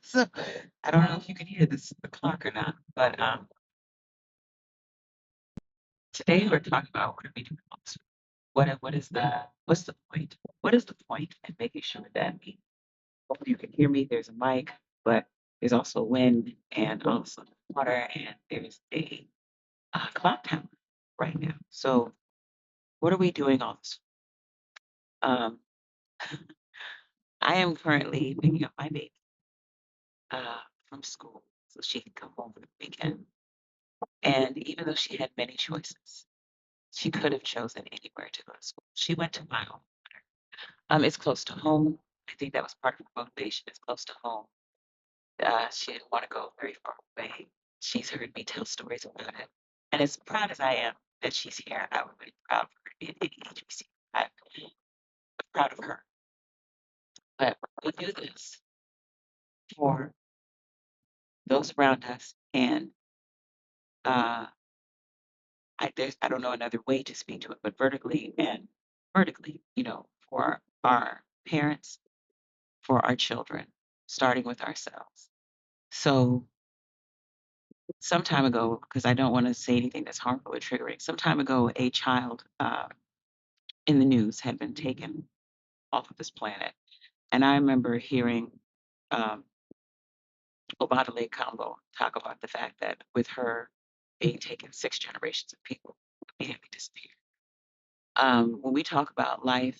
So I don't know if you can hear the clock or not, but today we're talking about what are we doing on this? What's the point? What is the point in making sure that hopefully you can hear me? There's a mic, but there's also wind and also water, and there's a clock tower right now. So what are we doing on this? Um, I am currently picking up my baby from school so she can come home for the weekend. And even though she had many choices, she could have chosen anywhere to go to school. She went to my home. It's close to home. I think that was part of her motivation. It's close to home. She didn't want to go very far away. She's heard me tell stories about it. And as proud as I am that she's here, I would be proud of her in any HBC. I'm proud of her. But we do this for those around us. And uh, I don't know another way to speak to it, but vertically, for our parents, for our children, starting with ourselves. So some time ago, because I don't want to say anything that's harmful or triggering, some time ago, a child in the news had been taken off of this planet. And I remember hearing um, Obadale Combo talk about the fact that with her being taken, six generations of people immediately disappeared. When we talk about life,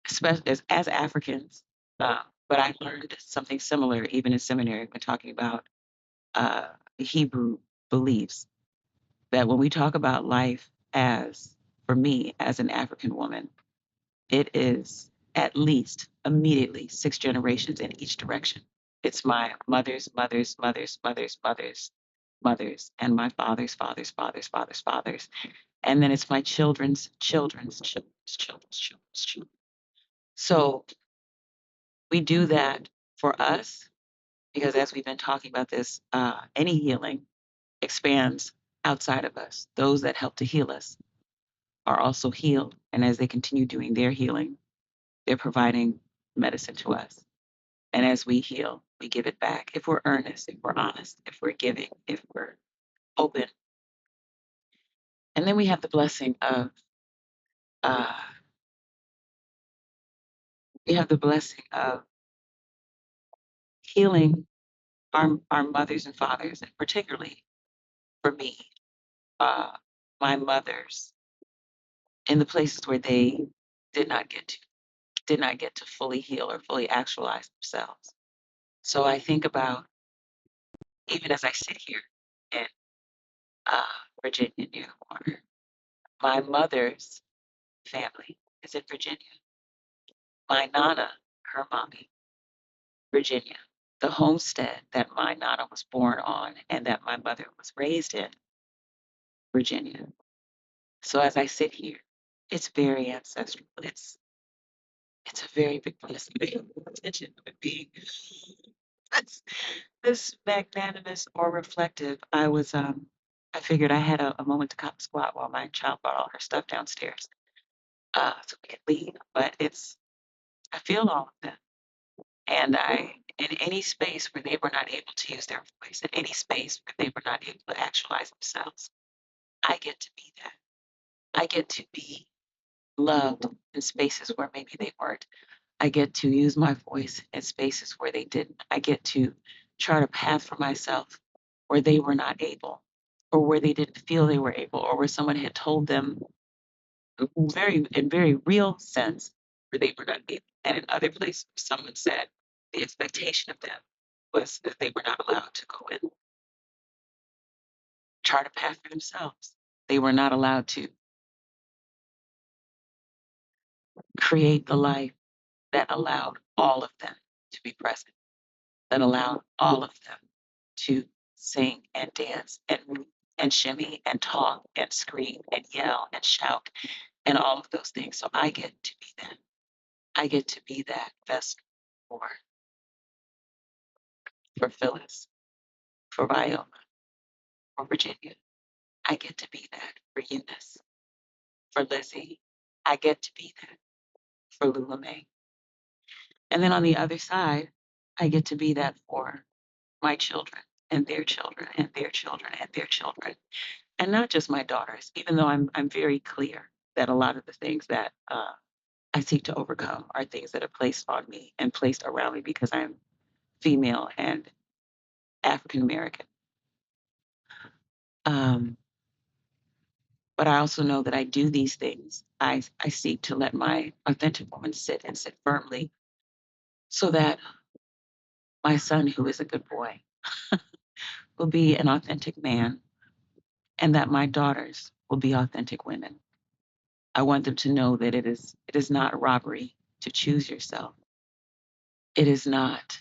especially as Africans, but I learned something similar even in seminary when talking about Hebrew beliefs. That when we talk about life as, for me, as an African woman, it is at least immediately six generations in each direction. It's my mother's, mother's, mother's, mother's, mother's, mothers, and my father's, father's, father's, father's, father's. And then it's my children's, children's, children's, children's, children's, children. So we do that for us because as we've been talking about this, any healing expands outside of us. Those that help to heal us are also healed. And as they continue doing their healing, they're providing medicine to us. And as we heal, we give it back. If we're earnest, if we're honest, if we're giving, if we're open. And then we have the blessing of, uh, we have the blessing of healing our mothers and fathers, and particularly for me, uh, my mothers in the places where they did not get to, did not get to fully heal or fully actualize themselves. So I think about even as I sit here in uh, Virginia near the water, my mother's family is in Virginia. My nana, her mommy, Virginia. The homestead that my nana was born on and that my mother was raised in, Virginia. So as I sit here, it's very ancestral. It's a very big blessing to pay attention to it being this magnanimous or reflective. I figured I had a moment to cop squat while my child brought all her stuff downstairs. So we could leave. But I feel all of them. And in any space where they were not able to use their voice, in any space where they were not able to actualize themselves, I get to be that. I get to be loved in spaces where maybe they weren't. I get to use my voice in spaces where they didn't. I get to chart a path for myself where they were not able, or where they didn't feel they were able, or where someone had told them in very real sense where they were not able. And in other places, someone said the expectation of them was that they were not allowed to go and chart a path for themselves. They were not allowed to create the life that allowed all of them to be present, that allowed all of them to sing and dance and move and shimmy and talk and scream and yell and shout and all of those things. So I get to be that. I get to be that vessel for, for Phyllis, for Viola, for Virginia. I get to be that for Eunice, for Lizzie. I get to be that for Lula May. And then on the other side, I get to be that for my children and their children and their children and their children, and not just my daughters. Even though I'm very clear that a lot of the things that I seek to overcome are things that are placed on me and placed around me because I'm female and African American. Um, but I also know that I do these things. I seek to let my authentic woman sit and sit firmly so that my son, who is a good boy, will be an authentic man and that my daughters will be authentic women. I want them to know that it is not robbery to choose yourself. It is not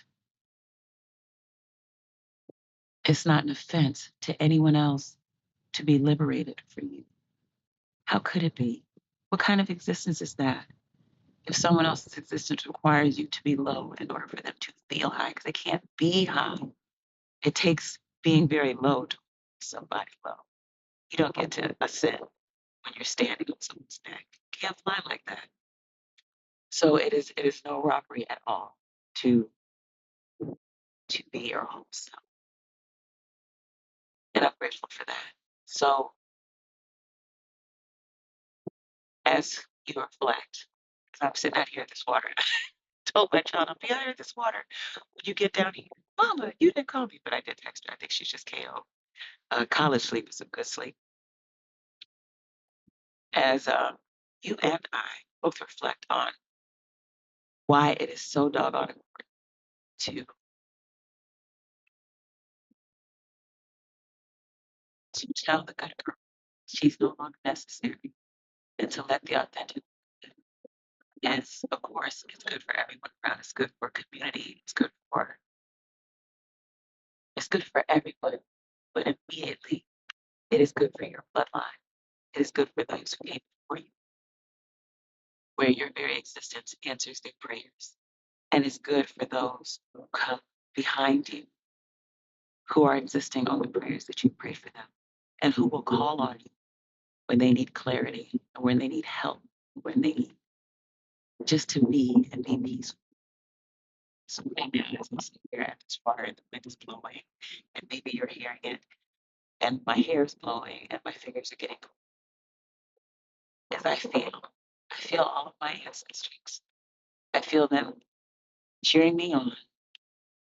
it's not an offense to anyone else to be liberated for you. How could it be? What kind of existence is that? If someone else's existence requires you to be low in order for them to feel high, because they can't be high. It takes being very low to make somebody low. You don't get to ascend when you're standing on someone's neck. You can't fly like that. So it is no robbery at all to be your whole self. And I'm grateful for that. So as you reflect, because I'm sitting out here at this water, I told my child, I'll be out here at this water when you get down here. Mama, you didn't call me, but I did text her. I think she's just KO. College sleep is a good sleep. As you and I both reflect on why it is so doggone important to tell the good girl she's no longer necessary and to let the authentic. Yes, of course, it's good for everyone around. It's good for community. It's good for everyone. But immediately, it is good for your bloodline. It is good for those who came before you, where your very existence answers their prayers. And it's good for those who come behind you, who are existing on the prayers that you pray for them, and who will call on you when they need clarity, and when they need help, when they need just to be and be peaceful. So right now, as I'm sitting here at this water, the wind is blowing, and maybe you're hearing it, and my hair is blowing, and my fingers are getting cold, as I feel all of my ancestors. I feel them cheering me on.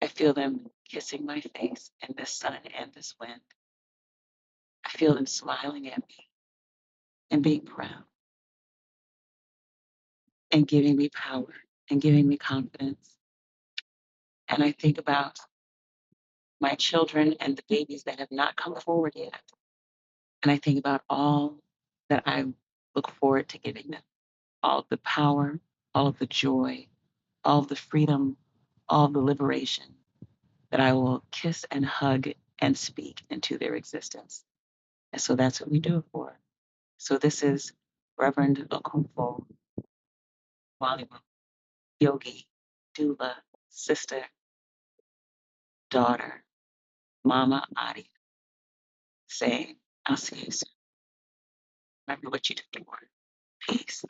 I feel them kissing my face in this sun and this wind. I feel them smiling at me and being proud and giving me power and giving me confidence. And I think about my children and the babies that have not come forward yet. And I think about all that I look forward to giving them, all of the power, all of the joy, all of the freedom, all of the liberation that I will kiss and hug and speak into their existence. And so that's what we do it for. So this is Reverend Okunfo Walimu, yogi, doula, sister, daughter, Mama Adi, saying, I'll see you soon. Remember what you did before. Peace.